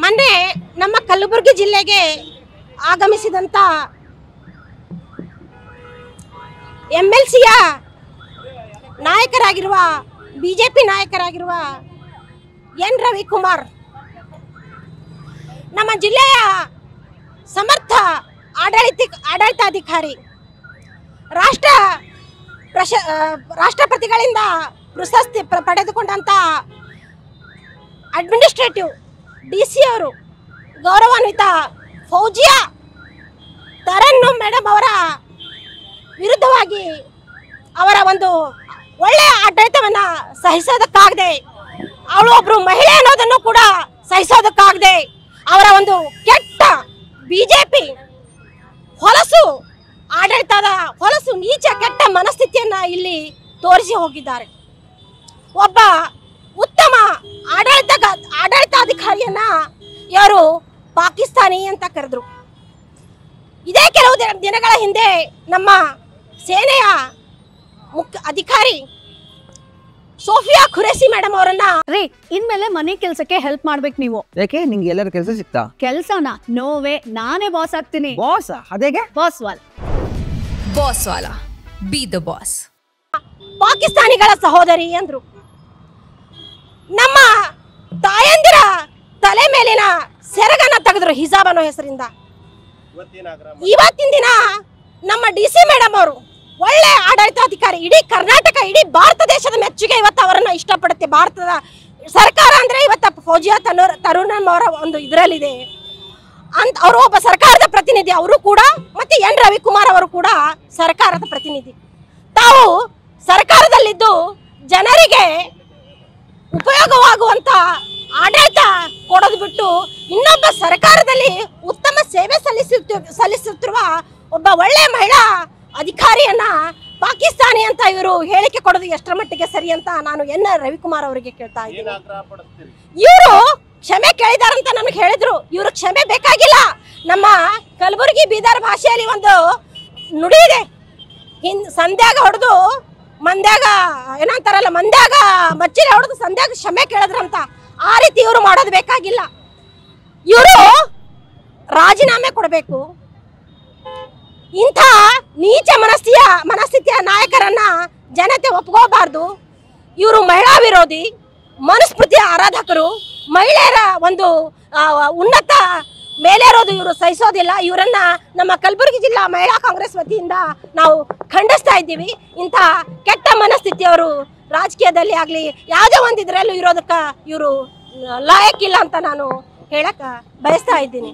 ಮೊನ್ನೆ ನಮ್ಮ ಕಲಬುರಗಿ ಜಿಲ್ಲೆಗೆ ಆಗಮಿಸಿದಂತ MLCಯ ನಾಯಕರಾಗಿರುವ ಬಿಜೆಪಿ ನಾಯಕರಾಗಿರುವ ಎನ್ ರವಿಕುಮಾರ್ ನಮ್ಮ ಜಿಲ್ಲೆಯ ಸಮರ್ಥ ಆಡಳಿತಾಧಿಕಾರಿ ರಾಷ್ಟ್ರಪತಿಗಳಿಂದ ಪ್ರಶಸ್ತಿ ಪಡೆದುಕೊಂಡಂತ ಅಡ್ಮಿನಿಸ್ಟ್ರೇಟಿವ್ DC ಅವರು ಗೌರವಾನ್ವಿತ ಫೌಜಿಯಾ ತರನ್ನು ಮೇಡಮ್ ಅವರ ವಿರುದ್ಧವಾಗಿ ಅವರ ಒಂದು ಒಳ್ಳೆಯ ಆಡಳಿತವನ್ನು ಸಹಿಸೋದಕ್ಕಾಗದೆ ಅವಳು ಒಬ್ಬರು ಮಹಿಳೆ ಅನ್ನೋದನ್ನು ಕೂಡ ಸಹಿಸೋದಕ್ಕಾಗದೆ ಅವರ ಒಂದು ಕೆಟ್ಟ ಬಿಜೆಪಿ ಹೊಲಸು ಆಡಳಿತದ ಹೊಲಸು ನೀಚ ಕೆಟ್ಟ ಮನಸ್ಥಿತಿಯನ್ನು ಇಲ್ಲಿ ತೋರಿಸಿ ಹೋಗಿದ್ದಾರೆ. ಒಬ್ಬ ಉತ್ತಮ ಆಡಳಿತಾಧಿಕಾರಿಯನ್ನ ಇವರು ಪಾಕಿಸ್ತಾನಿ ಅಂತ ಕರೆದ್ರು. ಇದೇ ಕೆಲವು ದಿನಗಳ ಹಿಂದೆ ನಮ್ಮ ಸೇನೆಯ ಮುಖ್ಯ ಅಧಿಕಾರಿ ಸೋಫಿಯಾ ಖುರೇಸಿ ಮೇಡಮ್ ಅವರನ್ನ ರೀ ಇನ್ಮೇಲೆ ಮನೆ ಕೆಲಸಕ್ಕೆ ಹೆಲ್ಪ್ ಮಾಡ್ಬೇಕು ನೀವು. ಯಾಕೆ ನಿಂಗೆ ಎಲ್ಲರ ಕೆಲಸ ಸಿಗ್ತಾ? ಕೆಲಸನ ನೋವೇ ನಾನೇ ಬಾಸ್ ಆಗ್ತೀನಿ. ಬಾಸ್ ಅದೇಗೆ? ಬಾಸ್ ವಾಲ ಬಿ ದ ಬಾಸ್. ಪಾಕಿಸ್ತಾನಿಗಳ ಸಹೋದರಿ ಅಂದ್ರು. ನಮ್ಮ ತಾಯಂದಿರ ತಲೆ ಮೇಲಿನ ಸೆರಗನ್ನ ತೆಗೆದ್ರು ಹಿಜಾಬ್ ಅನ್ನೋ ಹೆಸರಿಂದ. ಇವತ್ತಿನ ದಿನ ನಮ್ಮ DC ಮೇಡಮ್ ಅವರು ಒಳ್ಳೆ ಆಡಳಿತಾಧಿಕಾರಿ, ಇಡೀ ಕರ್ನಾಟಕ ಇಡೀ ಭಾರತ ದೇಶದ ಮೆಚ್ಚುಗೆ ಇವತ್ತು ಅವರನ್ನ ಇಷ್ಟಪಡುತ್ತೆ. ಭಾರತದ ಸರ್ಕಾರ ಅಂದ್ರೆ ಇವತ್ತು ಫೌಜಿಯಾ ತರುಣ್ ಅವರ ಒಂದು ಇದರಲ್ಲಿದೆ ಅಂತ. ಅವರು ಒಬ್ಬ ಸರ್ಕಾರದ ಪ್ರತಿನಿಧಿ, ಅವರು ಕೂಡ ಮತ್ತೆ ಎನ್ ರವಿಕುಮಾರ್ ಅವರು ಕೂಡ ಸರ್ಕಾರದ ಪ್ರತಿನಿಧಿ. ತಾವು ಸರ್ಕಾರದಲ್ಲಿದ್ದು ಜನರಿಗೆ ಉಪಯೋಗವಾಗುವಂತ ಆಡಳಿತ ಕೊಡೋದು ಬಿಟ್ಟು ಇನ್ನೊಬ್ಬ ಸರ್ಕಾರದಲ್ಲಿ ಉತ್ತಮ ಸೇವೆ ಸಲ್ಲಿಸುತ್ತಿರುವ ಒಬ್ಬ ಒಳ್ಳೆಯ ಮಹಿಳಾ ಅಧಿಕಾರಿಯನ್ನ ಪಾಕಿಸ್ತಾನಿ ಅಂತ ಇವರು ಹೇಳಿಕೆ ಕೊಡೋದು ಎಷ್ಟರ ಮಟ್ಟಿಗೆ ಸರಿ ಅಂತ ನಾನು ಎನ್ ರವಿಕುಮಾರ್ ಅವರಿಗೆ ಕೇಳ್ತಾ ಇದ್ದೀನಿ. ಇವರು ಕ್ಷಮೆ ಕೇಳಿದಾರಂತ ನನಗೆ ಹೇಳಿದ್ರು. ಇವರು ಕ್ಷಮೆ ಬೇಕಾಗಿಲ್ಲ. ನಮ್ಮ ಕಲಬುರಗಿ ಬೀದರ್ ಭಾಷೆಯಲ್ಲಿ ಒಂದು ನುಡಿ ಇದೆ, ಸಂಧ್ಯಾಗ ಹೊಡೆದು ಮಂದ್ಯಾಗ ಏನಂತಾರಲ್ಲ, ಮಂದ್ಯಾಗ ಮಚ್ಚಿಲೆ ಹೊಡೆದು ಸಂಧ್ಯಾಗ ಕ್ಷಮೆ ಕೇಳಿದ್ರಂತ. ಆ ರೀತಿ ಇವರು ಮಾಡೋದು ಬೇಕಾಗಿಲ್ಲ. ಇವರು ರಾಜೀನಾಮೆ ಕೊಡಬೇಕು. ಇಂಥ ನೀಚ ಮನಸ್ಥಿತಿಯ ನಾಯಕರನ್ನ ಜನತೆ ಒಪ್ಕೋಬಾರ್ದು. ಇವರು ಮಹಿಳಾ ವಿರೋಧಿ, ಮನುಸ್ಮೃತಿಯ ಆರಾಧಕರು, ಮಹಿಳೆಯರ ಒಂದು ಉನ್ನತ ಮೇಲೇರೋದು ಇವರು ಸಹಿಸೋದಿಲ್ಲ. ಇವರನ್ನ ನಮ್ಮ ಕಲಬುರಗಿ ಜಿಲ್ಲಾ ಮಹಿಳಾ ಕಾಂಗ್ರೆಸ್ ವತಿಯಿಂದ ನಾವು ಖಂಡಿಸ್ತಾ ಇದ್ದೀವಿ. ಇಂಥ ಕೆಟ್ಟ ಮನಸ್ಥಿತಿಯವರು ರಾಜಕೀಯದಲ್ಲಿ ಆಗಲಿ ಯಾವುದೇ ಒಂದು ಇದರಲ್ಲೂ ಇರೋದಕ್ಕೆ ಇವರು ಲಾಯಕ್ಕಿಲ್ಲ ಅಂತ ನಾನು ಹೇಳಕ್ಕೆ ಬಯಸ್ತಾ ಇದ್ದೀನಿ.